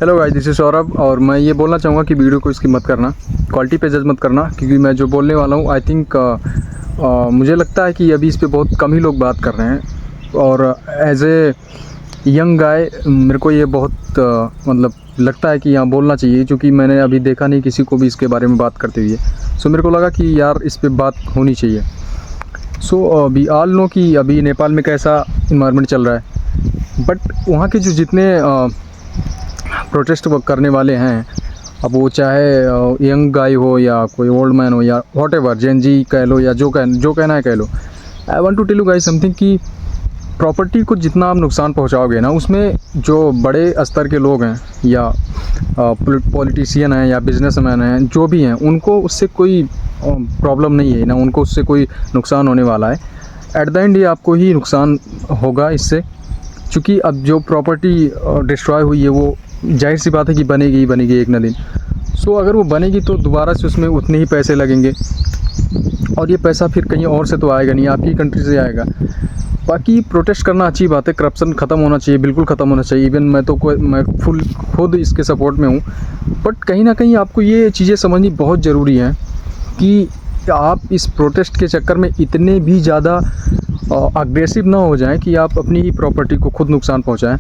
Hello guys, this is Saurabh. और मैं ये बोलना चाहूँगा कि वीडियो को इसकी मत करना, क्वालिटी पे जज मत करना, क्योंकि मैं जो बोलने वाला हूँ आई थिंक मुझे लगता है कि अभी इस पे बहुत कम ही लोग बात कर रहे हैं। और एज ए यंग गाय मेरे को ये बहुत मतलब लगता है कि यहाँ बोलना चाहिए, क्योंकि मैंने अभी देखा नहीं किसी को भी इसके बारे में बात करते हुए। सो मेरे को लगा कि यार इस पे बात होनी चाहिए। सो अभी ऑल नो कि अभी नेपाल में कैसा इन्वायरमेंट चल रहा है, बट वहाँ के जो जितने प्रोटेस्ट करने वाले हैं, अब वो चाहे यंग गाय हो या कोई ओल्ड मैन हो या व्हाटएवर, जेन जी कह लो या जो कहना है कह लो। I want to tell you guys something कि प्रॉपर्टी को जितना आप नुकसान पहुंचाओगे ना, उसमें जो बड़े स्तर के लोग हैं या पॉलिटिशियन हैं या बिजनेसमैन हैं, जो भी हैं, उनको उससे कोई प्रॉब्लम नहीं है ना, उनको उससे कोई नुकसान होने वाला है। एट द एंड ये आपको ही नुकसान होगा इससे, क्योंकि अब जो प्रॉपर्टी डिस्ट्रॉय हुई है वो जाहिर सी बात है कि बनेगी एक ना दिन। सो अगर वो बनेगी तो दोबारा से उसमें उतने ही पैसे लगेंगे, और ये पैसा फिर कहीं और से तो आएगा नहीं, आपकी कंट्री से आएगा। बाकी प्रोटेस्ट करना अच्छी बात है, करप्शन ख़त्म होना चाहिए, बिल्कुल ख़त्म होना चाहिए। इवन मैं खुद इसके सपोर्ट में हूँ। बट कहीं ना कहीं आपको ये चीज़ें समझनी बहुत ज़रूरी हैं कि आप इस प्रोटेस्ट के चक्कर में इतने भी ज़्यादा अग्रेसिव ना हो जाएं कि आप अपनी ही प्रॉपर्टी को खुद नुकसान पहुंचाएं,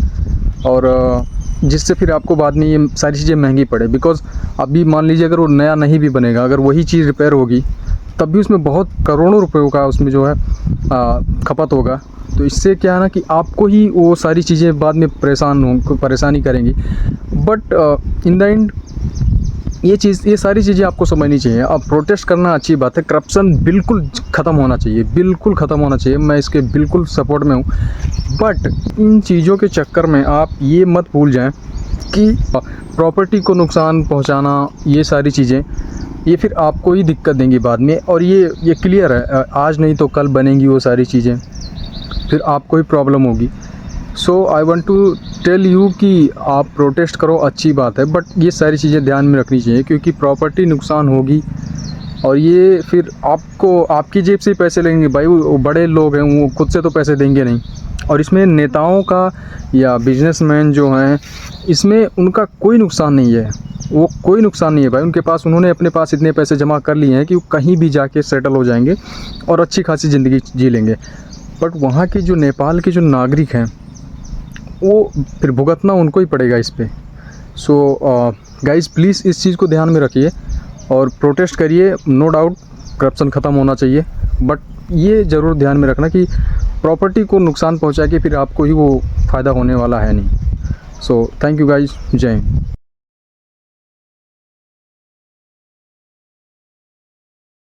और जिससे फिर आपको बाद में ये सारी चीज़ें महंगी पड़े। बिकॉज़ अभी मान लीजिए अगर वो नया नहीं भी बनेगा, अगर वही चीज़ रिपेयर होगी तब भी उसमें बहुत करोड़ों रुपयों का उसमें जो है खपत होगा। तो इससे क्या है ना कि आपको ही वो सारी चीज़ें बाद में परेशानी करेंगी। बट इन द एंड ये सारी चीज़ें आपको समझनी चाहिए। अब प्रोटेस्ट करना अच्छी बात है, करप्शन बिल्कुल ख़त्म होना चाहिए, बिल्कुल ख़त्म होना चाहिए, मैं इसके बिल्कुल सपोर्ट में हूँ। बट इन चीज़ों के चक्कर में आप ये मत भूल जाएं कि प्रॉपर्टी को नुकसान पहुँचाना, ये सारी चीज़ें ये फिर आपको ही दिक्कत देंगी बाद में। और ये क्लियर है, आज नहीं तो कल बनेंगी वो सारी चीज़ें, फिर आपको ही प्रॉब्लम होगी। So I want to tell you कि आप प्रोटेस्ट करो, अच्छी बात है, बट ये सारी चीज़ें ध्यान में रखनी चाहिए, क्योंकि प्रॉपर्टी नुकसान होगी और ये फिर आपको आपकी जेब से ही पैसे लेंगे। भाई वो बड़े लोग हैं, वो खुद से तो पैसे देंगे नहीं। और इसमें नेताओं का या बिजनेसमैन जो हैं, इसमें उनका कोई नुकसान नहीं है, वो कोई नुकसान नहीं है भाई। उनके पास उन्होंने अपने पास इतने पैसे जमा कर लिए हैं कि वो कहीं भी जाके सेटल हो जाएंगे और अच्छी खासी ज़िंदगी जी लेंगे। बट वहाँ के जो नेपाल के जो नागरिक हैं, वो फिर भुगतना उनको ही पड़ेगा इस पे। सो गाइस प्लीज़ इस चीज़ को ध्यान में रखिए और प्रोटेस्ट करिए। नो डाउट करप्शन ख़त्म होना चाहिए, बट ये ज़रूर ध्यान में रखना कि प्रॉपर्टी को नुकसान पहुंचा के फिर आपको ही वो फ़ायदा होने वाला है नहीं। सो थैंक यू गाइस, जय हिंद।